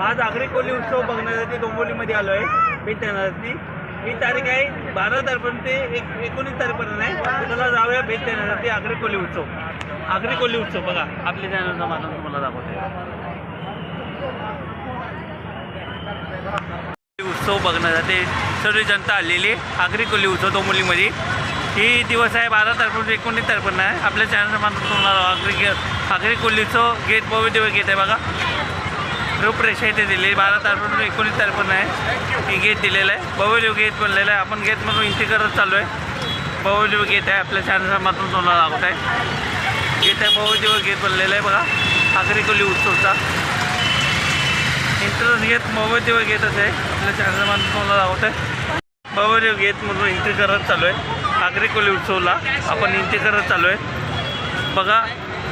आज आगरी कोली उत्सव बघण्यासाठी डोंबिवलीमध्ये आलो आहे. भेट देण्यासाठी ही तारीख आहे 12 तारखेपर्यंत ते 19 तारखेपर्यंत आहे. चला जाऊया भेट देण्यासाठी आगरी कोली उत्सव. आगरी कोली उत्सव बघा आपल्या चॅनलचा माध्यम तुम्हाला दाखवते. उत्सव बघण्यासाठी सर्व जनता आलेली आगरी कोली उत्सव डोंबिवलीमध्ये. ही दिवस आहे 12 तारखेपासून 19 तारखेपर्यंत आहे. आपल्या चॅनलचा माध्यम तुम्हाला आगरी कोली उत्सव गेट भव्य गेट आहे बघा. रूपरेषा इथे दिली 12 तारखेपासून 19 तारखेपर्यंत आहे. ही गेट दिलेलं आहे. भव्य गेट बनलेलं आहे. आपण गेटमधून एंट्री करत चालू आहे. भव्य गेट आहे आपल्या चॅनलच्या माध्यमातून तुम्हाला दाखवत आहे. गेट आहे भव्य गेट बनलेलं आहे बघा आगरी कोली उत्सवचा. एंट्रन्स गेट भव्य गेटच आहे आपल्या चॅनलच्या माध्यमातून तुम्हाला दाखवत आहे. भव्य गेटमधून एंट्री करत चालू आहे. आगरी कोली उत्सवला आपण एंट्री करत चालू आहे बघा.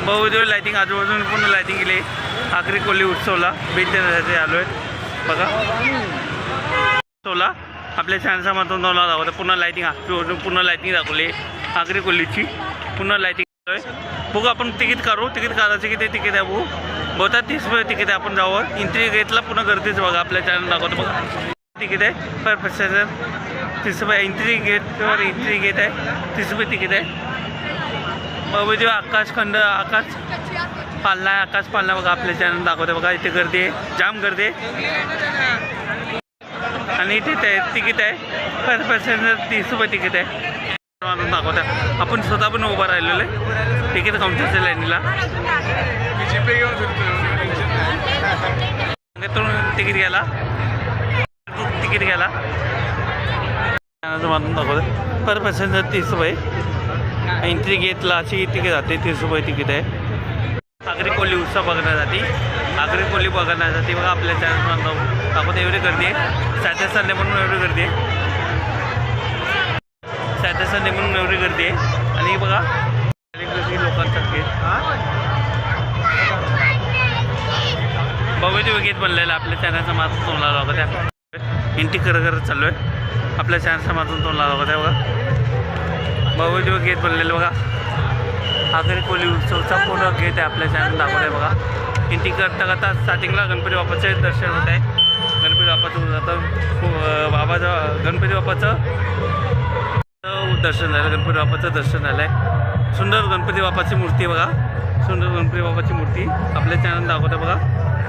भव्य लायटिंग आजूबाजूने पूर्ण लायटिंग केली. आगरी कोली उत्सवला भेट देण्यासाठी आलो आहे बघा. उत्सवला आपल्या चॅनलच्या माध्यमातून तुम्हाला दाखवतं. पुन्हा लायटिंग आजूबाजून पूर्ण लायटिंग दाखवली आगरी कोलीची. पुन्हा लायटिंग आहे बघू. आपण तिकीट काढू. तिकीट काढायचं किती तिकीट आहे बघू. बहुता 30 रुपये तिकीट आहे. आपण जावं एंट्री गेटला पुन्हा गर्दीच बघा आपल्या चॅनल दाखवतो बघा. तिकीट आहे पर पॅसेंजर 30 रुपये. एंट्री गेटवर एंट्री गेट आहे 30 रुपये तिकीट आहे. भव्य आकाशखंड आकाश पालना आहे. आकाश पालना बघा आपल्या चॅनल दाखवते बघा. इथे गर्दी आहे जाम गर्दी आहे. आणि इथे तिकीट आहे पर पॅसेंजर 30 रुपये तिकीट आहे. दाखवत आहे आपण स्वतः पण उभं राहिलेलं आहे तिकीट काउंटरच्या लाईनीला. तिकीट घ्यायला दाखवतं. पर पॅसेंजर 30 रुपये. एंट्री गेटला अशी तिकीट जाते 30 रुपये तिकीट आहे. आगरी कोली उत्सव बघण्यासाठी आगरी कोली बघण्यासाठी बघा आपल्या चॅनल दाखवते. एवढी गर्दी आहे. सॅटर्डे संडे म्हणून एवढी गर्दी आहे. सॅटर्डे संडे म्हणून एवढी गर्दी आहे. आणि बघा लोकांसारखे भव्य गेट बनलेलं आपल्या चॅनलच्या माध्यमातून तुम्हाला दाखवत आहे. एंट्री करत चालू आहे आपल्या चॅनलच्या माध्यमातून तुम्हाला दाखवत आहे बघा. भव्य गेट बनलेलं बघा आगरी कोली उत्सवचा पूर्ण गेट आहे आपल्या चॅनल दाखवत आहे बघा. एंट्री करता स्टार्टिंगला गणपती बाप्पाचे दर्शन होत आहे. गणपती बाप्पाचं होत जातं बाबाचं गणपती बाप्पाचं दर्शन झालं. गणपती बाप्पाचं दर्शन झालं आहे. सुंदर गणपती बाप्पाची मूर्ती बघा. सुंदर गणपती बाप्पाची मूर्ती आपल्या चॅनल दाखवत आहे बघा.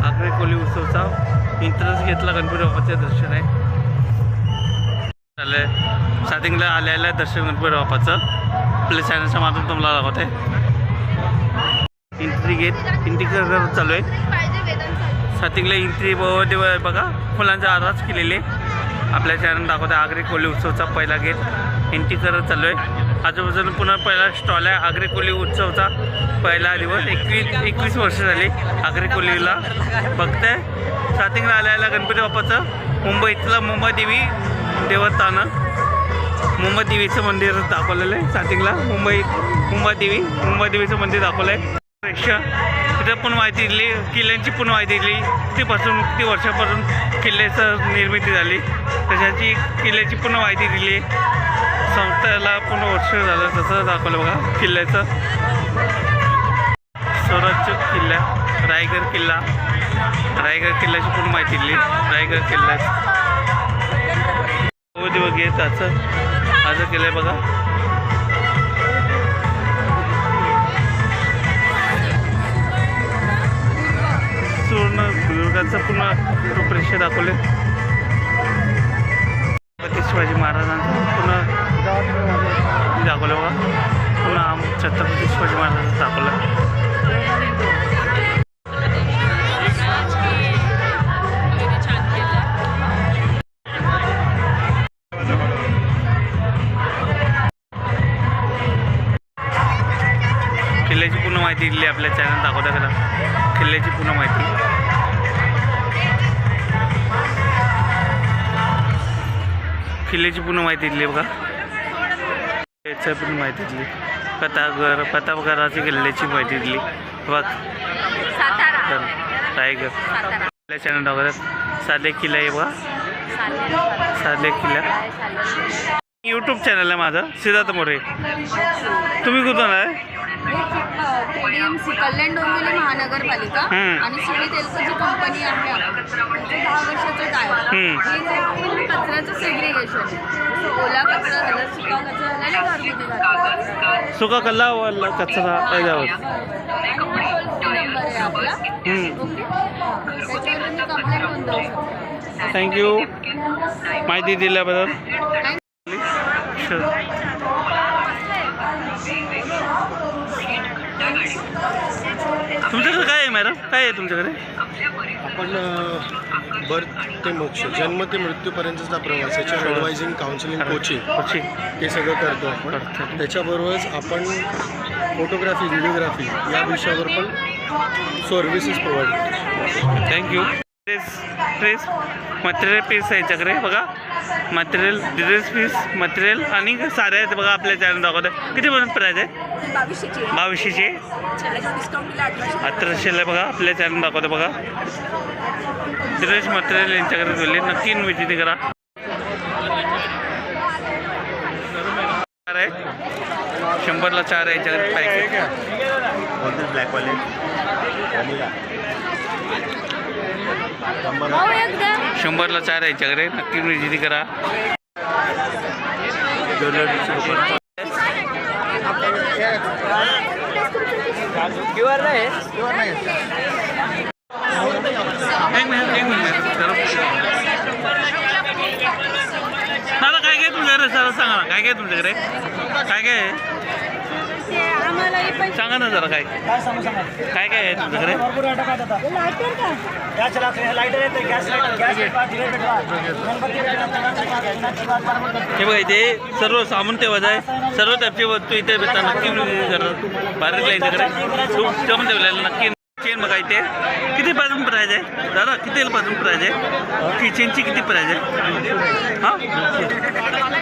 आगरी कोली उत्सवचा एंट्रन्स गेटला गणपती बाप्पाचे दर्शन आहे झालं. स्टार्टिंगला आलेलं आहे दर्शन गणपती बाप्पाचं आपल्या चॅनलच्या माध्यमातून तुम्हाला दाखवत आहे. एंट्री गेट एंट्री करत चालू आहे. स्टार्टिंगला एंट्री बघा फुलांचा आरास केलेले आपल्या चॅनल दाखवत आहे. आगरी कोली उत्सवचा पहिला गेट एंट्री करत चालू आहे. आजूबाजूला पुन्हा पहिला स्टॉल आहे आगरी कोली उत्सवचा. पहिला दिवस 21 वर्ष झाली आगरी कोलीला बघताय. स्टार्टिंगला आलेला गणपती बाप्पाचं मुंबईतलं मुंबादेवी देवस्थान मुंबादेवीचं मंदिर दाखवलेलं आहे. स्टार्टिंगला मुंबादेवीचं मंदिर दाखवलं आहे. तिथं पण माहिती दिली किल्ल्यांची पण माहिती दिली. किती वर्षापासून किल्ल्याचं निर्मिती झाली त्याच्याची किल्ल्याची पण माहिती दिली. संस्थेला पूर्ण वर्ष झालं तसं दाखवलं बघा. किल्ल्याचं स्वराज्य किल्ला रायगड किल्ल्याची पूर्ण माहिती दिली. रायगड किल्ल्याचं घेत असं केलं आहे बघा. दुर्गाचं पुन्हा रूपरेषा दाखवले. शिवाजी महाराजांचं पुन्हा दाखवलं बघा. पुन्हा छत्रपती शिवाजी महाराजांचं दाखवलं. किल्ल्याची पूर्ण माहिती दिली आपल्या चॅनल दाखवता करा. किल्ल्याची पूर्ण माहिती दिली बघा. याची पूर्ण माहिती दिली. प्रतापगडाची किल्ल्याची माहिती दिली बघ. रायगड आपल्या चॅनल दाखवतात. साधे किल्ला आहे बघा. साधे किल्ला यूट्यूब चॅनल आहे माझं सिद्धार्थ मोरे. तुम्ही कुठून आहे? KDMC कल्याण डोंबिवली महानगरपालिका आणि सुमित एलपीजी कंपनी आहे त्याचं 10 वर्षाचं आहे. हे कचऱ्याचं सेग्रिगेशन ओला कचरा झाला, सुका कचरा झाला आणि घरगुती कचरा. सुका कल्ला वाला कचरा त्याच्यावर नंबर आहे आपला. ओके, त्याच्यावर तुम्ही कंप्लेंट नोंदवू शकता. थँक्यू माहिती दिल्याबद्दल. तुमच्याकडे काय आहे मॅडम, काय आहे तुमच्याकडे? आपण बर्थ ते मोक्ष, जन्म ते मृत्यूपर्यंतचा प्रवास याच्यावर ॲडवायझिंग, काउन्सिलिंग, कोचिंग हे सगळं करतो आपण. त्याच्याबरोबरच आपण फोटोग्राफी, व्हिडिओग्राफी या विषयावर पण सर्व्हिसेस प्रोव्हाइड करतो. थँक्यू. ड्रेस मटेरियल पीस आहे याच्याकडे बघा, मटेरियल ड्रेस पीस मटेरियल आणि सारे आहेत बघा. आपल्या चॅनल दाखवतं किती पर्यंत प्राईज आहे? 2200. 1800 बघा. आपल्या चॅनल दाखवतं बघा. ड्रेस मटेरियल यांच्याकडे दिले, नक्की विजिट करा. 100ला 4 आहे याच्याकडे पॅकेट. ब्लॅकवाले 100ला 4 आहे याच्याकडे, नक्की विजिट करा. दादा काय काय तुमच्याकडे सर सांगा ना, काय काय तुमच्याकडे काय काय आहे सांगा ना जरा. काय काय काय आहे तुमच्याकडे? हे बघा इथे सर्व सामान ठेवायचं आहे, सर्व टाईपची वस्तू इथे भेटतात. नक्की बारीकला यांच्याकडे खूप जमून ठेवलेलं. नक्की चेन बघा इथे किती पासून प्राईज आहे दादा, किती पासून प्राईज आहे? किचनची किती प्राईज आहे? हां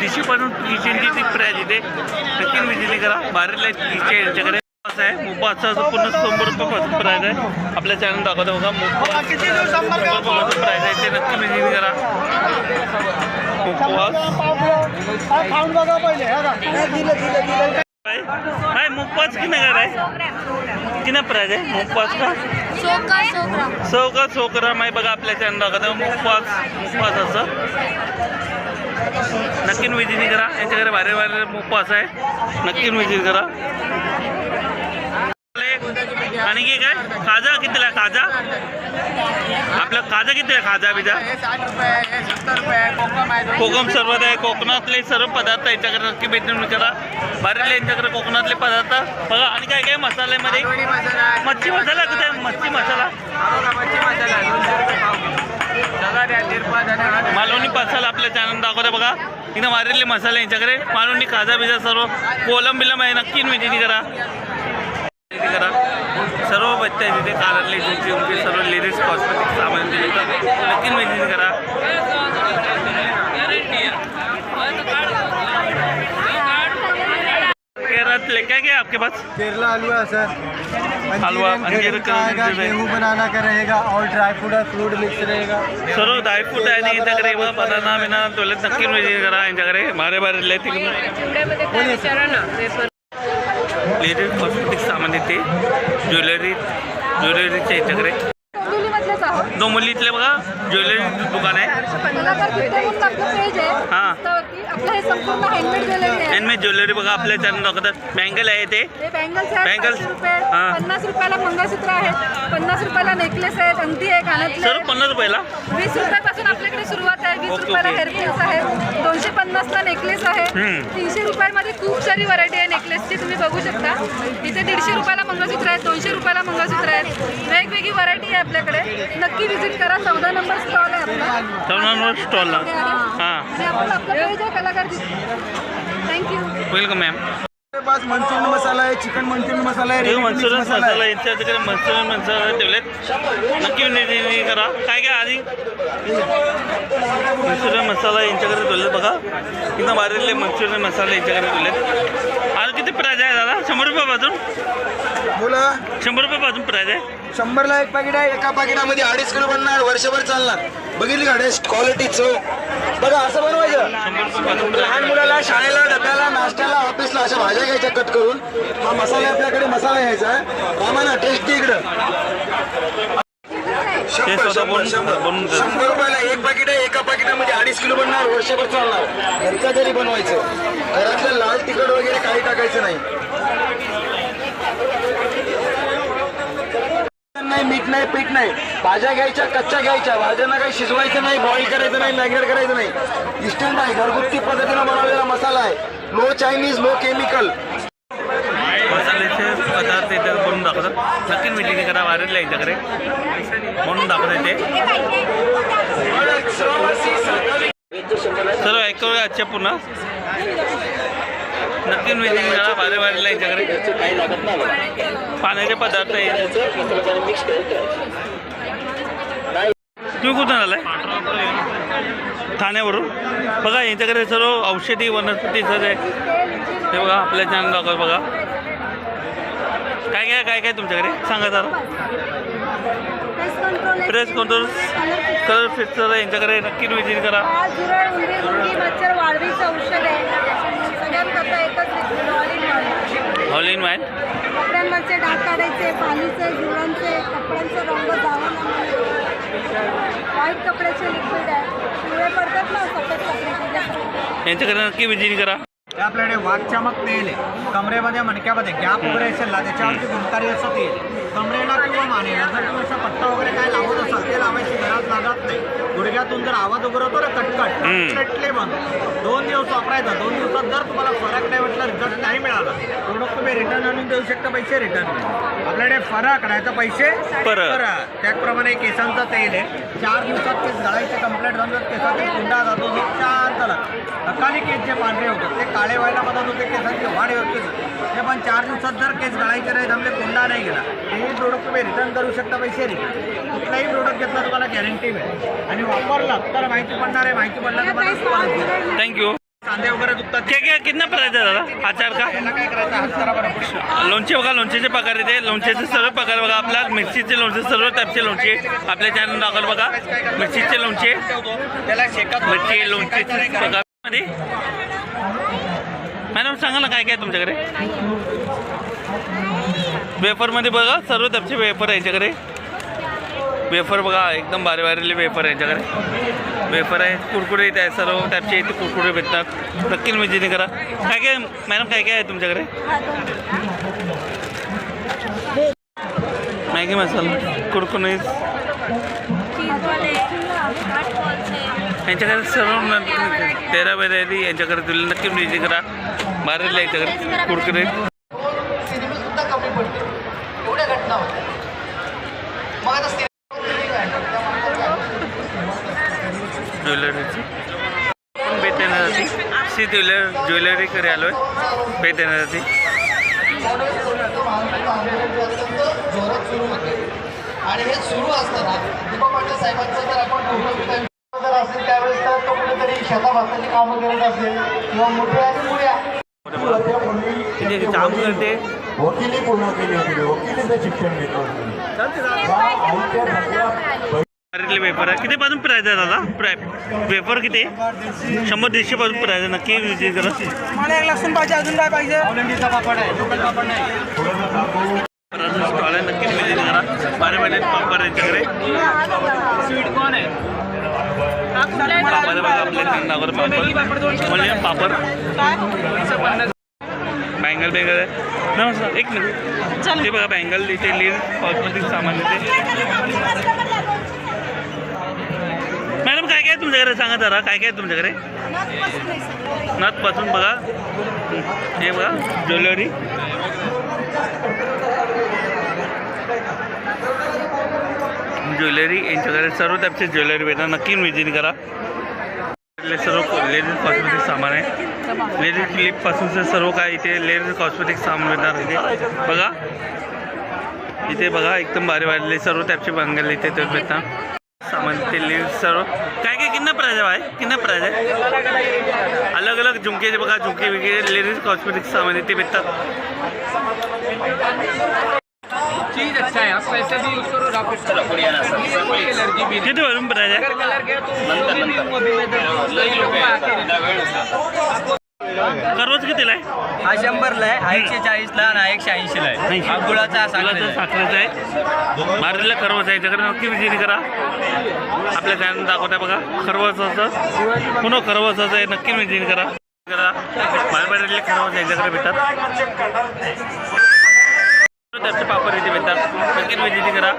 300 पासून किचनची ती प्राईज इथे, नक्की विजिट करा. बारीकला किचन यांच्याकडे असं आहे. मोबाचं पूर्ण 100 रुपयापासून प्राईज आहे. आपल्या चॅनल दाखवतो बघा. मोबा 100 रुपयापासून प्राईज आहे, ते नक्की विजिट करा. काय मुखवास किती नगर आहे, किती प्राईज आहे मुखवास का? 100 ग्राम आहे बघा. आपल्या चॅनल दाखवतो मुखवास असं, नक्की विजिट करा. यांच्याकडे भारी भारी मुखवास आहे, नक्की विजिट करा. आणि की काय खाजा कितीला? खाजा आपलं खाजा किती आहे? खाजा बिजा 60 रुपये. कोकम सरबत आहे. कोकणातले सर्व पदार्थ यांच्याकडे नक्की भेटून करा. बारीले यांच्याकडे कोकणातले पदार्थ बघा. आणि काय काय मसाल्यामध्ये मच्छी मसाला किती आहे? मच्छी मसाला मालवणी मसाला आपल्या चॅनल दाखवते बघा. इथं मारलेले मसाले यांच्याकडे, मालवणी खाजा बिजा सर्व कोलम बिलम आहे, नक्की विजिट करा. करा सर्व बच्चे तिथे कारले तुमची सर्व लेडीज कॉस्मेटिक सामान दिले तर नक्की विजिट करा. केरला क्या क्या आपके पास? केरला हलवा सर, हलवा अंजीर का गेहूं बनाना का रहेगा और ड्राई फ्रूट मिक्स रहेगा. सर्व ड्राय फ्रूट आहे आणि यांच्याकडे बनाना बिना टोलेत नक्की विजिट करा. यांच्याकडे भारे भारी लेडीज कॉस्मेटिक सामान येते, ज्वेलरीच्या याच्याकडे डोंबिवलीतले बघा ज्वेलरी दुकान आहे. हां हँडमेड ज्वेलरी बघा. आपल्या चॅनल दाखवतात. बँगल आहे ते बँगल्स 50 रुपयाला मंगळसूत्र आहेत, 50 रुपयाला नेकलेस आहेत, अंगठी आहे कानातले. सर्व 50 रुपयाला. 20 रुपयापासून आपल्याकडे सुरुवात आहे. 20 रुपयाला हेअरपिन्स आहेत, 250ला नेकलेस आहे, 300 रुपयामध्ये खूप सारी व्हरायटी आहे नेकलेसची, तुम्ही बघू शकता. इथे 150 रुपयाला मंगळसूत्र आहेत, 200 रुपयाला मंगळसूत्र आहेत, वेगवेगळी व्हरायटी आहे आपल्याकडे. नक्की विजिट करा. 14 नंबर स्टॉल आहे आपला. 14 नंबर स्टॉलला. हां आपलं पेज आहे कलाकार. थँक्यू. Welcome ma'am. मेरे पास मंचूरियन मसाला है, चिकन मंचूरियन मसाला है, मंचुरियन मसाला यांच्याकडे मंचुरियन मसाला ठेवलेत, नक्की विजिट करा. काय काय आधी मंचुरियन मसाला यांच्याकडे ठेवलेत बघा. इथं बारीले मंचुरियन मसाला यांच्याकडे ठेवलेत. आणि किती प्राईज आहे दादा? 100 रुपयापासून. बोला 100 रुपयापासून प्राईज आहे. 100ला एक पाकिट आहे. एका पाकिटामध्ये 2.5 किलो बनणार, वर्षभर चालणार. बघितली गाड्या क्वालिटीचं बघा. असं बनवायचं. लहान मुलाला शाळेला, डब्याला, नाश्त्याला, ऑफिसला अशा भाज्या घ्यायच्या कट करून. हा मसाला आपल्याकडे मसाला घ्यायचा आहे. रामाना टेस्ट इकडं. 100 रुपयाला एक पाकिट आहे. एका पाकिटामध्ये 2.5 किलो बनणार, वर्षभर चालणार. घरच्या घरी बनवायचं. घरातलं लाल तिखट वगैरे काही टाकायचं नाही. नाही, मीठ नाही, पीठ नाही. भाज्या घ्यायच्या कच्च्या घ्यायच्या. भाज्यांना काही शिजवायचं नाही, बॉईल करायचं नाही, मॅग्नेट करायचं नाही. इन्स्टंट आहे, घरगुती पद्धतीनं बनवलेला मसाला आहे. No Chinese, no chemical. मसाल्याचे पदार्थ इथे बनवून दाखवतात. नक्की विजिट करा. वारीला यांच्याकडे म्हणून दाखवतात ते सर्व ऐकूया आजच्या पुन्हा. नक्की विजिट करा. वारीला यांच्याकडे पाण्याचे पदार्थ आहे. तुम्ही कुठून आलाय? ठाण्यावरून. बघा यांच्याकडे सर्व औषधी वनस्पती सर्व आहे. हे बघा आपल्या चॅनल दाखव. बघा काय काय काय काय तुमच्याकडे सांगा जरा. प्रेस कंट्रोल, कलर फिक्सर यांच्याकडे नक्की विजिट करा. मच्छर वाढवीचं औषध आहे. सगळ्यात करता एकच ऑल इन वन. कपड्यांवरचे डाग काढायचे, पालीचे, झुरळांचे, कपड्यांचे रंग जावं नाही. व्हाईट कपड्याचे लिक्विड आहे. पिवळे पडतात ना सफेद कपडे. यांच्याकडे नक्की विजिट करा. हे आपल्याकडे वाघचमक तेल आहे. कमरेमध्ये मणक्यामध्ये गॅप वगैरे असेल ना त्याच्यावरती गुणकारी असं तेल. कमरेला किंवा मानेला जर तुम्ही असा पट्टा वगैरे काय लावत असाल ते लावायची गरज लागत नाही. गुडघ्यातून जर आवाज वगैरे होतो ना कटकट कटले बंद. 2 दिवस वापरायचा. 2 दिवसात जर तुम्हाला फरक नाही वाटला, रिझल्ट नाही मिळाला, प्रोडक्ट तुम्ही रिटर्न आणून देऊ शकता. पैसे रिटर्न. आपल्याकडे फरक नाही तर पैसे परत. त्याचप्रमाणे केसांचं तेल आहे. 4 दिवसात केस गळायचे कंप्लेंट झालं. केसाचे कुंडा जातो शांत लागतो. अकाली केस जे पांढरे होतात ते काळे व्हायला मदत होते. केसांची वाढ होते. ते पण 4 दिवसात जर केस गळायचे नाही थांबले, कुंडा नाही गेला, तेही प्रोडक्ट तुम्ही रिटर्न करू शकता. पैसे रिटर्न. कुठलाही प्रोडक्ट घेतला तुम्हाला गॅरंटी मिळेल. आणि वापरला तर माहिती पडणार आहे. माहिती पडल्यानंतर थँक्यू. कांदे वगैरे दुखतात. क्या क्या कितना प्राइस आहे दादा आचार का? याला काय करायचं हस्तारा लोणचे बघा. लोणचेचे प्रकार येते. लोणचेचे सर्व प्रकार बघा. आपल्या मिरचीचे लोणचे, सर्व टाईपचे लोणचे आपल्या चॅनल दाखल बघा. मिरचीचे लोणचे, त्याला शेकात मिरची लोणचेचे प्रकार मध्ये. मॅडम सांगा ना काय काय तुमच्याकडे? वेफरमध्ये बघा सर्व टाईपचे वेफर आहे यांच्याकडे. वेफर बघा एकदम बारी बारीले वेफर आहे यांच्याकडे. वेफर आहे, कुरकुरीत आहे, सर्व टाईपचे इथे कुरकुरे भेटतात. नक्की विजिट करा. काय काय मॅडम काय काय आहे तुमच्याकडे? मॅगी मसाला, कुरकुरीत यांच्याकडे सर्व 13 व्हरायटी यांच्याकडे तुला नक्की विजिट करा. बारीला यांच्याकडे कुरकुरीत. ज्वेलरीची भेट देण्यासाठी सी ज्वेलरीकडे आलो आहे भेट देण्यासाठी. आणि हे सुरू असताना दीपक पाटील साहेबांचं जर आपण जर असेल त्यावेळेस तर तो कुठेतरी शेताभाताची कामं करत असेल किंवा मोठ्या आणि मुळ्या काम करते. वकिली पूर्ण केली होती. वकिलीचं शिक्षण घेतलं होतं. वेफर आहे. किती पासून प्राईज आहे दादा? वेफर किती? 100-150 पासून प्राईज आहे. नक्की विजिट करा. मला 1 लसूण पाहिजे. अजून काय पाहिजे? ऑलंडीचा पापड आहे. लोकल पापड नाही. स्टॉल आहे नक्की विजिट करा. बारे महिने पापड यांच्याकडे. स्वीट कॉर्न आहे. पापड बघा आपल्या नागर पापड म्हणजे पापड. बँगल बेंगल आहे. नमस्कार एक मिनिट. ते बघा बँगल इथे लीड कॉस्मेटिक सामान येते. मॅडम काय काय तुमच्याकडे सांगा जरा. काय काय तुमच्याकडे? नथपासून बघा हे बघा ज्वेलरी. ज्वेलरी यांच्याकडे सर्व टाईपचे ज्वेलरी भेटणार. नक्की विजिट करा. सर्व लेडीज कॉस्मेटिक सामान आहे. लेडीज क्लिपपासूनचं सर्व काय इथे लेडीज कॉस्मेटिक सामान भेटणार इथे बघा. इथे बघा एकदम भारी वाढले सर्व टाईपचे बंगल इथे ते भेटणार सामान. ते लेडीज सर्व काय काय कितना प्राइस है भाई? कितना प्राइस है? अलग अलग झुमके बघा. झुमके वगैरे लेडीज कॉस्मेटिक सामान इथे भेटतात. प्राइस अच्छा है, आप पैसे भी यूज करो रॉकेट कोई एलर्जी भी किती वरून प्राइस आहे? कलर गया तो भी नहीं हूँ अभी मैं तो कई लोग आके खरवस कितीला आहे? हा 100ला आहे, हा 140ला आणि हा 180ला आहे. हा गुळाचा गुळाचं साखरेचं आहे. बारीला खरवस आहे, त्याच्याकडे नक्की विजिट करा. आपल्या चॅनल दाखवत आहे बघा खरवसाचं, पुन्हा खरवसाचं आहे, नक्की विजिट करा. बारबारीतले खरवस याच्याकडे भेटतात. त्याचे पापड इथे भेटतात, नक्की विजिट करा.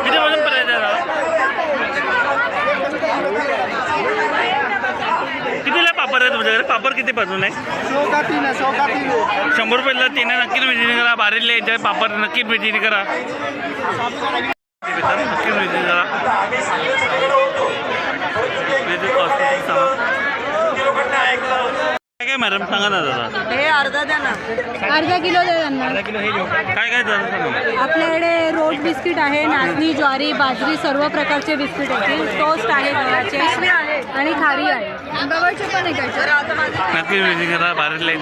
किती वजन प्राइस आहे दादा? कितीला पापड आहे तुमच्याकडे? पापड किती पासून आहे? 100 रुपयाला 3 आहे. नक्की विजिट करा. बारीतले यांच्याकडे पापड नक्की विजिट करा. नक्की विजिट करा. काय मॅडम सांगा ना दादा. हे अर्धा द्या ना. अर्धा किलो द्या त्यांना. काय काय दादा सांगा. आपल्याकडे रोट बिस्किट आहे, नाचणी, ज्वारी, बाजरी सर्व प्रकारचे बिस्किट आहेत. टोस्ट आहे गव्हाचे आणि खारी आहे. गव्हाचे पण आहे. नक्की विजिट करा. बारीतल्या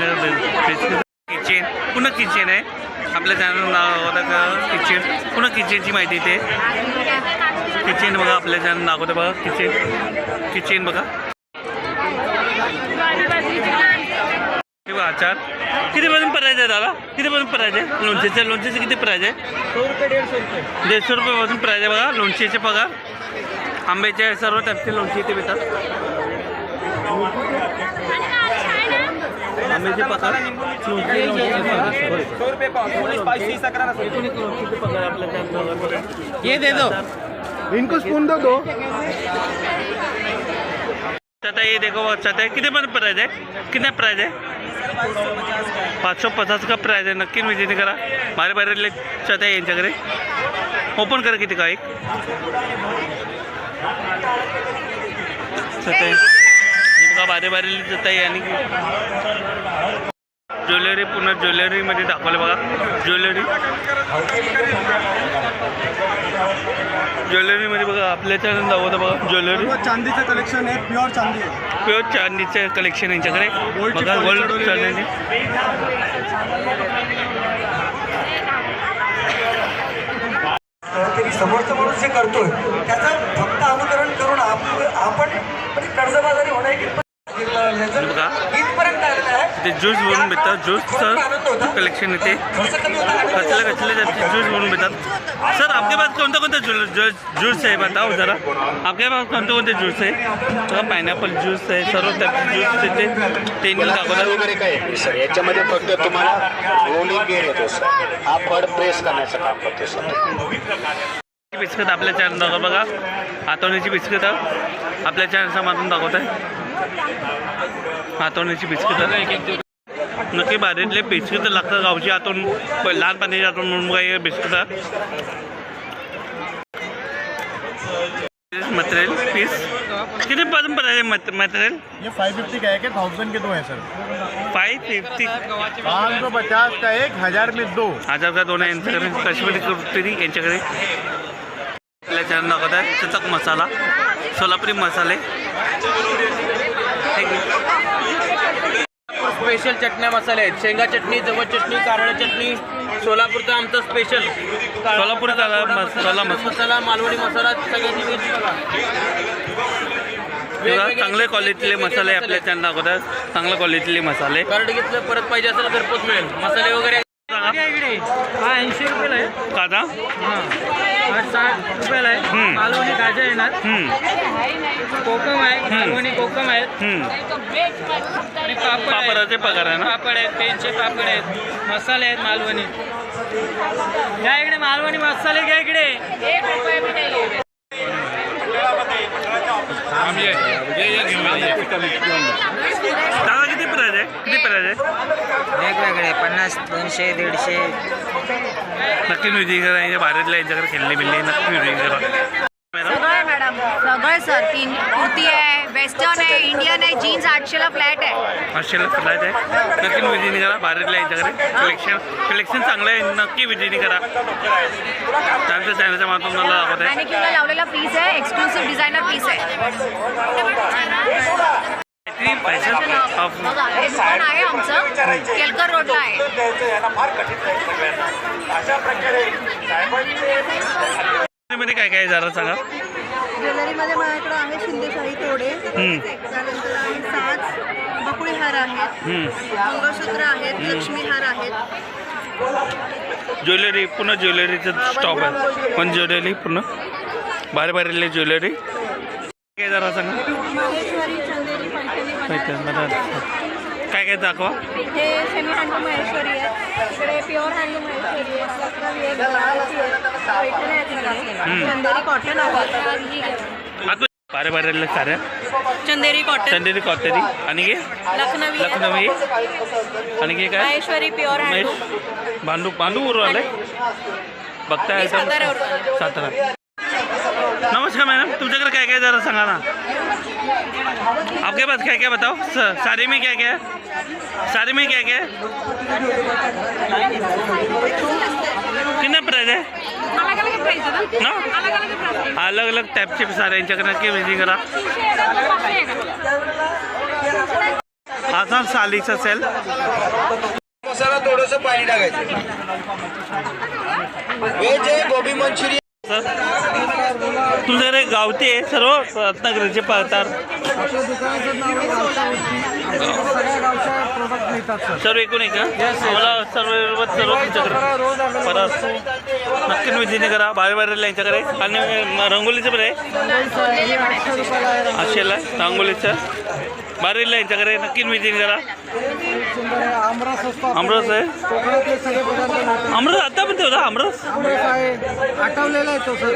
किचन, पुन्हा किचन आहे. आपल्या चॅनल नाव किचन, पुन्हा किचनची माहिती इथे. किचन बघा, आपल्या चॅनल दाखवते बघा. किचन बघा. हे बघा आचार. किती पर्यंत प्राइस आहे दादा? किती पर्यंत प्राइस आहे लोणचेचे किती प्राइस आहे? 100 रुपये 150 रुपयापासून प्राइस आहे बघा. लोणचेचे बघा, आंब्याचे सर्व टाईपचे लोणचे इथे भेटतात. आंब्याचे पगार, लोणचे 100 रुपये पाव, 25 अकरा लोणचेचे पगार आपल्या चॅनल. ये दे दो इनको स्पून दो. आता ये देखो अच्छा किती पण प्राइस आहे? किती प्राइस आहे? 550 का प्राइस आहे. नक्की विजिट करा. बारीतले छत आहे यांच्याकडे. ओपन करा किती का एक छत आहे बघा. बारीतली छत आहे आणि ज्वेलरी, पुन्हा ज्वेलरीमध्ये दाखवलं बघा. ज्वेलरीमध्ये बघा आपल्या चॅनल दाखवतं बघा. ज्वेलरी चांदीचं कलेक्शन आहे, प्युअर चांदी आहे. प्युअर चांदीचं कलेक्शन यांच्याकडे बघा. गोल्ड चांदी. तरी समोरचा माणूस जे करतोय त्याचं फक्त अनुकरण करून आपण कर्जबाजारी होण्याची बघा इथपर्यंत आलेलं आहे. ते ज्यूस बनवून भेटतात. ज्यूसचं कलेक्शन येते. कचले जाते ज्यूस बनवून भेटतात. सर आपके पास कोणता कोणता ज्यूस आहे बताओ जरा. आपके पास कोणते कोणते ज्यूस आहे? बघा पायनॅपल ज्यूस आहे, सर्व टाईपचे ज्यूस येते. ते दाखवतात वगैरे काय आहे सर. याच्यामध्ये फक्त तुम्हाला रोलिंग गेअर येतो सर. हा फड प्रेस करण्याचं काम करतो सर. बिस्किट आपल्या चॅनल दाखवत बघा. हातवण्याची बिस्किट आपल्या चॅनलच्या माध्यमातून दाखवत आहे. हातवण्याची बिस्किट नक्की बारीतले बिस्किट लागतात. गावची हातून लहान पाण्याची हातून म्हणून काही बिस्किट मटेरियल पीस किती पासून आहे मटेरियल? ये 550 का एक है, 1000 के 2 है सर. 550 550 का एक, 1000 में 2. 1000 का 2 आहे यांच्याकडे. काश्मीरी कुर्ती यांच्याकडे. आपल्या चॅनल दाखवत आहे. चटक मसाला, सोलापुरी मसाले. स्पेशल चटण्या मसाले आहेत. शेंगा चटणी, जवळ चटणी, कारळ चटणी. सोलापूरचा आमचा स्पेशल सोलापुरी मसाला मसाला, मालवणी मसाला, सगळ्याची मिरची बघा. चांगले क्वालिटीले मसाले आपल्या चॅनल दाखवतात. चांगल्या क्वालिटीले मसाले. कार्ड घेतलं परत पाहिजे असेल घरपोच मिळेल. मसाले वगैरे इकडे हा 80 रुपयाला आहे. कादा हा 60 रुपयाला आहे. मालवणी गाजर येणार. कोकम आहे, मालवणी कोकम आहेत. आणि पापडाचे पगार आहे ना. पापड आहेत, पेनचे पापड आहेत, मसाले आहेत मालवणी. घ्या इकडे मालवणी मसाले घ्या इकडे. दादा किती प्राइस आहे? किती प्राइस आहे? वेगवेगळे 50, 200, 150. नक्की म्युझिक करा. यांच्या बाहेरला यांच्याकडे खेळले बिल्ले नक्की म्युझिक करा. सगळं आहे मॅडम, सगळं सर. 3 कुर्ती आहे, वेस्टर्न आहे, इंडियन आहे, जीन्स 800ला फ्लॅट आहे. 800ला फ्लॅट आहे. नक्की म्युझिक करा. बाहेरला यांच्याकडे कलेक्शन चांगलं आहे. नक्की व्हिजिट करा. त्यांच्या चॅनलच्या माध्यमातून मला दाखवत आहे. मॅनिक्युअरला लावलेला पीस आहे, एक्सक्लुसिव्ह डिझायनर पीस आहे. किती पैसा बघा हे दुकान आहे आमचं केलकर रोडला आहे. मध्ये काय काय जरा सांगा. ज्वेलरीमध्ये माझ्याकडे आहे शिंदेशाही तोडे, त्यानंतर आहे साज, बकुळी हार आहेत, मंगळसूत्र आहेत, लक्ष्मी हार आहेत. ज्वेलरी पुन्हा ज्वेलरीचं स्टॉप आहे. पण ज्वेलरी पुन्हा बारे बारेले ज्वेलरी काय जरा सांगा. महेश्वरी, चंदेरी, पैठणी, मला काय काय दाखवा. हे सेमी हँडलूम महेश्वरी आहे, इकडे प्युअर हँडलूम महेश्वरी आहे, लखनवी आहे, बनारसी आहे, पैठणी आहेत इकडे, चंदेरी कॉटन आहे, आता बारे बारेले साऱ्या चंदेरी कॉटन, चंदेरी कॉटरी आणि हे लखनवी लखनवी आणि हे काय महेश्वरी प्युअर महेश हँडलूम, बांधूवरून आले बघताय सातारा. नमस्कार मॅडम, तुमच्याकडे काय काय जरा सांगा ना. आपके पास क्या क्या बताओ. साड़ी में क्या क्या है. साड़ी में क्या क्या है. कितना प्राइस है ना. अलग अलग टाईपचे सारे यांच्याकडे नक्की विजिट करा. असा सालीचा सेल. मसाला थोडंसं पाणी टाकायचं. व्हेज आहे, गोबी मंचुरियन. तुमच्याकडे गावठी आहे सर्व रत्नागिरीचे पदार्थ सर्व एकूण आहे का. मला सर्व तुमच्याकडे परत नक्की विजिट करा. बाहेर बाहेर यांच्याकडे. आणि रंगोलीचं पण आहे असेल रांगोलीचं बाहेर यांच्याकडे नक्की विजिट करा. आमरस आहे. आमरस आता पण ठेवता. आमरस आठवलेला आहे तो सर.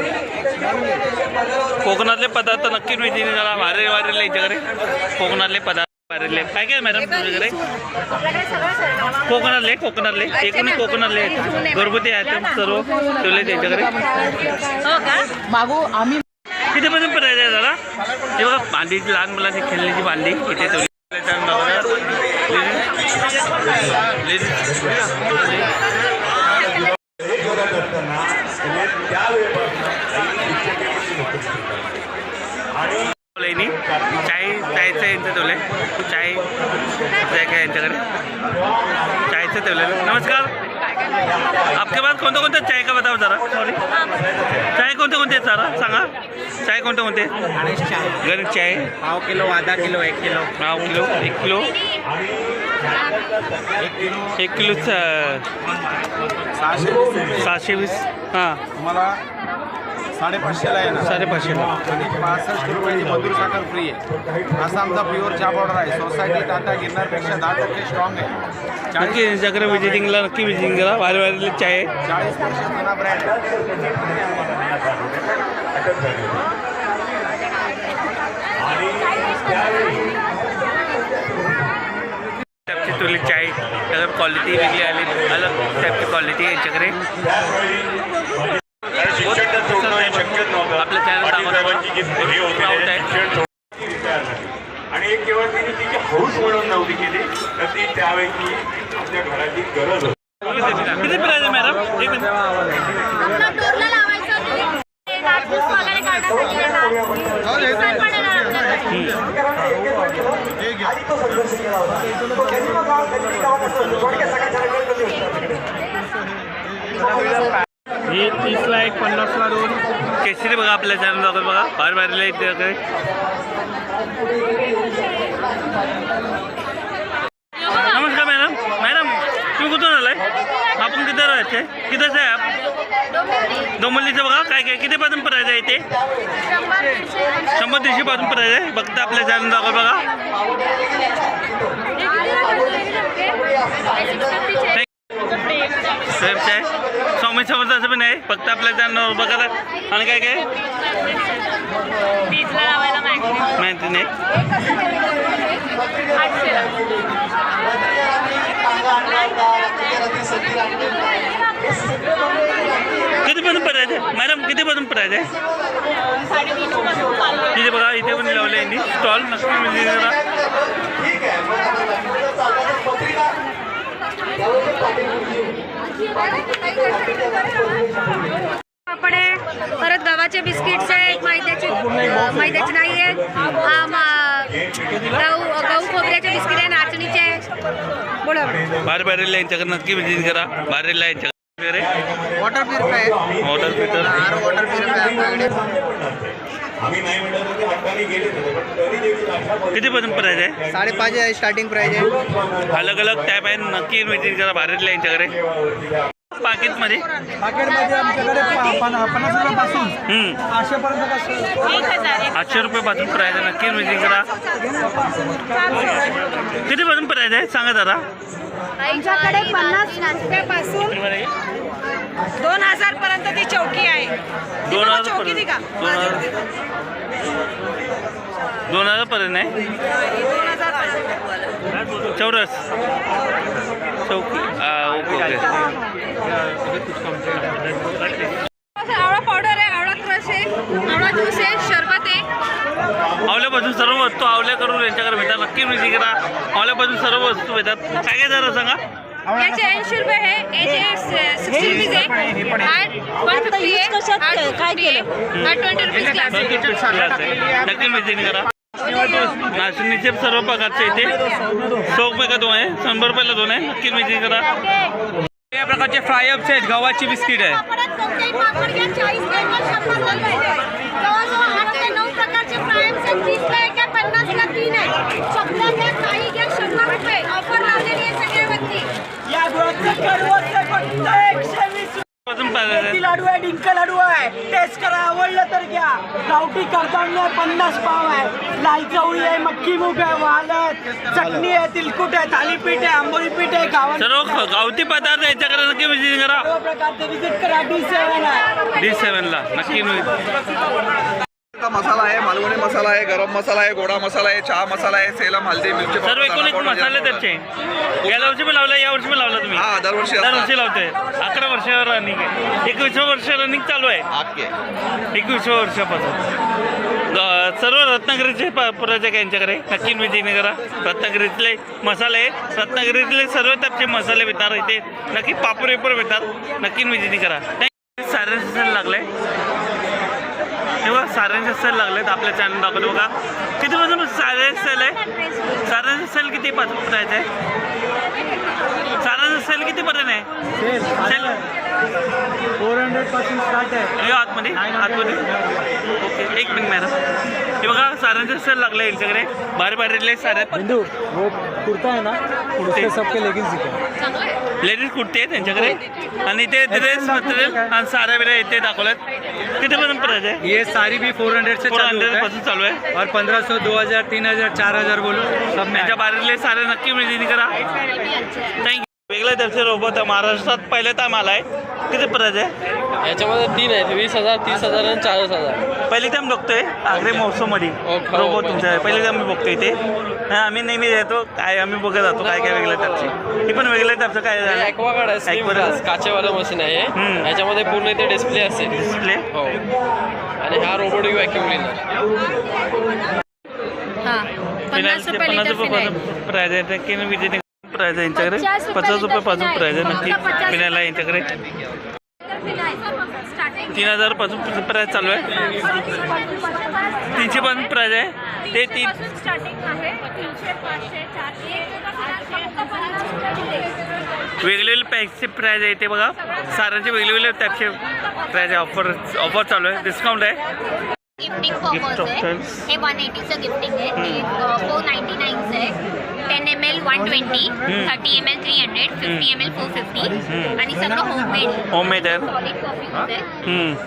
कोकणातले पदार्थ नक्की विजिट करा. बाहेर बाहेर यांच्याकडे कोकणातले पदार्थ बाहेरले काय काय मॅडम तुमच्याकडे. कोकणातले एकूण कोकणातले आहेत. घरगुती आयटम सर्व ठेवले त्यांच्याकडे. मागू आम्ही कितीपर्यंत प्राईज आहे दादा. हे बघा भांडी, लहान मुलांची खेळण्याची भांडी इथे ठेवली. चायचं यांचं ठेवलं आहे. चाय काय यांच्याकडे चायचं ठेवलेलं. नमस्कार, आपके पास कोणतं कोणतं चाय का बताओ जरा. सॉरी, चाय कोणते कोणते जरा सांगा. चाय कोणते कोणते. गणेश चाय पाव किलो, आधा किलो, 1 किलो, पाव किलो, 1 किलो, 1 किलो 720. हां, तुम्हाला 550ला आहे ना. 550. आणि 65 रुपयाची मधुर साखर फ्री आहे. असा आमचा प्युअर चहा पावडर आहे. सोसायटी टाटा गिरनारपेक्षा 10% स्ट्रॉंग आहे. नक्की यांच्याकडे विजिटिंगला नक्की विजिटिंग करा. बाहेर बाहेर चाय आहे. 40 वर्ष जुना ब्रँड. टाईपची तुली चाय त्याला क्वालिटी वेगळी आली. अलग टाईपची क्वालिटी आहे यांच्याकडे. आपल्या चॅनल आणि एक केवळ तिने तिची हौस म्हणून नव्हती केली तर ती त्यावेळी आपल्या घराची गरज होती. किती प्राइस आहे मॅडम. एक मिनिट. हे 30ला 1, 50ला 2. केसरी बघा आपल्या चॅनल बघा. बाहेर बाहेरला इथे नमस्कार मॅडम. मॅडम तुम्ही कुठून आलाय. आपण किती राहायचे. कितीचं आहे आप. डोंबिवलीचं बघा काय काय कितीपासून प्राईज आहे इथे. 100-150 पासून प्राईज आहे. फक्त आपल्या चॅनल दाखवा बघा. साहेबचं आहे. स्वामी समर्थाचं पण आहे. फक्त आपल्या चॅनल बघा. आणि काय काय माहिती नाही. कितीपासून प्राईज आहे मॅडम. कितीपासून प्राईज आहे. तिथे बघा इथे पण लावले यांनी स्टॉल. नक्की विजिट करा. पापड आहे, परत गव्हाचे बिस्किट्स आहेत, मैद्याचे नाही आहेत, गहू खोबऱ्याचे बिस्किट आहे, नाचणीचे. बोला बाहेर यांच्याकडे नक्की व्हिजिट करा. बाहेर यांच्याकडे वगैरे water purifier water filter water purifier आपल्याकडे आम्ही नाही म्हणत होते, हाताने गेले होते, पण तरी देखील अशा कितीपर्यंत प्राईज आहे? 5.5 आहे स्टार्टिंग प्राइस आहे. अलग अलग टॅप आहे, नक्की व्हिजिट करा बाहेरल्या यांच्याकडे. पाकिटमध्ये मार्केटमध्ये आमच्याकडे 50 रुपयापासून 800 पर्यंत 800 रुपयापासून प्राईज आहे, नक्की व्हिजिट करा. कितीपासून प्राईज आहे सांगा जरा. आमच्याकडे 50 रुपयापासून 2000 पर्यंत ती चौकी आहे. 2000 चौकी ती का? 2000 पर्यंत आहे. 2000 चौरस चौकी ओके ओके. आवळा पावडर आहे, आवळा क्रश आहे, आवळा ज्यूस आहे, शरबत आहे. आवल्यापासून सर्व वस्तू आवल्या करून यांच्याकडे भेटतात, नक्की व्हिजिट करा. आवल्यापासून सर्व वस्तू भेटतात. काय काय जरा सांगा. याचे 80 रुपये आहे, याचे 60 रुपीज आहे, 150 आहे, काय केलं 20 रुपीज ग्लास आहे. नक्की व्हिजिट करा. नाचणीचे सर्व प्रकारचे इथे 100 रुपये का 2 आहे, 100 रुपयाला 2 आहे, नक्की व्हिजिट करा. या प्रकारचे फ्रायअप्स आहेत, गव्हाची बिस्किट आहे. लाडू आहे, डिंक लाडू आहे, टेस्ट करा, आवडलं तर घ्या. गावठी कडधान्य 50 पाव आहे, लाल चवळी आहे, मक्की मूग आहे, वाल आहे, चटणी आहे, तिलकुट आहे, थालीपीठ आहे, आंबोळी पीठ आहे, गावात सर्व गावठी पदार्थ याच्याकडे नक्की व्हिजिट करा. सर्व प्रकारचे विजिट करा. D7 आहे. D7ला नक्की व्हिजिट. मसाला आहे, मालवणी मसाला आहे, गरम मसाला आहे, गोडा मसाला आहे, चहा मसाला आहे, सेलम, हल्दी, मिरची सर्व एकूण एक मसाले त्याचे. गेल्या वर्षी पण लावला, या वर्षी पण लावला तुम्ही? हा, दरवर्षी दरवर्षी लावतोय. 11 वर्षावर रनिंग आहे, 21व्या वर्ष रनिंग चालू आहे. 21व्या वर्षापासून सर्व रत्नागिरीचे प्रोजेक्ट यांच्याकडे नक्की व्हिजिट करा. रत्नागिरीतले मसाले, रत्नागिरीतले सर्व टाईपचे मसाले भेटणार इथे. नक्की पापड वेपर भेटतात, नक्की व्हिजिट करा. साऱ्यांचे सेल लागले तेव्हा साऱ्यांचे सेल लागलेत आपल्या चॅनल दाखवतो बघा. कितीपासून सारे सेल आहे? साऱ्यांचे सेल किती प्राईस आहे? साऱ्यांचा सेल कितीपर्यंत आहे? सेल 400 पासून स्टार्ट आहे. आतमध्ये ओके. एक मिनिट मॅडम, हे बघा साऱ्यांचे सेल लागले यांच्याकडे. बाहेर सारे बिंदू वो कुर्ता आहे ना, कुर्ते सबके लेगिंग्स दिखे. लेडीज कुर्ती आहे त्यांच्याकडे आणि ते ड्रेस मटेरियल आणि साड्या बिड्या इथे दाखवल्यात. कितीपर्यंत प्राईस आहे? ये सारी भी 400 से चालू 400 पासून चालू आहे. और 1500, 2000, 3000, 4000 बोलो सब में. त्यांच्या बाहेरले सारे नक्की व्हिजिट करा. थँक्यू. वेगळ्या त्याचे रोबोट महाराष्ट्रात पहिल्या टाइम आलाय. किती प्राईस आहे? याच्यामध्ये 3 आहेत, 20,000, 30,000 आणि 40,000. पहिली टाइम बघतोय आग्रे महोत्सवमध्ये रोबोट तुमच्या. पहिली टाइम मी बघतोय ते. आम्ही नेहमी येतो, काय आम्ही बघत जातो काय काय वेगळ्या टाईपचे. ही पण वेगळ्या टाईपचं काय झालं? ॲक्वागार्ड आहे, स्लिम ग्लास, काचेवालं मशीन आहे. याच्यामध्ये पूर्ण इथे डिस्प्ले असेल. डिस्प्ले हो. आणि हा रोबोटिक व्हॅक्यूम क्लीनर. 50 रुपये प्राईज आहे. नक्की व्हिजिट प्राईज आहे यांच्याकडे. 50 रुपयापासून प्राईज आहे नक्की फिनायला यांच्याकडे. 3000 पासून प्राईज चालू आहे. 300 पासून प्राईज आहे. ते 3 वेगवेगळे पॅकचे प्राईज आहे. ते बघा साऱ्यांचे वेगवेगळे टाईपचे प्राईज आहे. ऑफर चालू आहे, डिस्काउंट आहे. गिफ्टिंग पर्पज आहे. हे 180चं गिफ्टिंग आहे. हे 499चं आहे. 10 ml 120, 30 ml 300, 50 ml 450 आणि सगळं होममेड आहे. सॉलिड परफ्यूम्स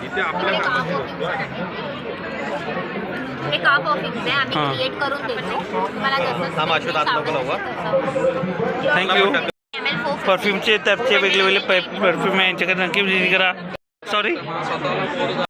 हे का परफ्यूम्स आहे. आम्ही क्रिएट करून देतो तुम्हाला. थँक्यू. परफ्यूमचे टाईपचे वेगवेगळे परफ्यूम आहे यांच्याकडे नक्की व्हिजिट करा. सॉरी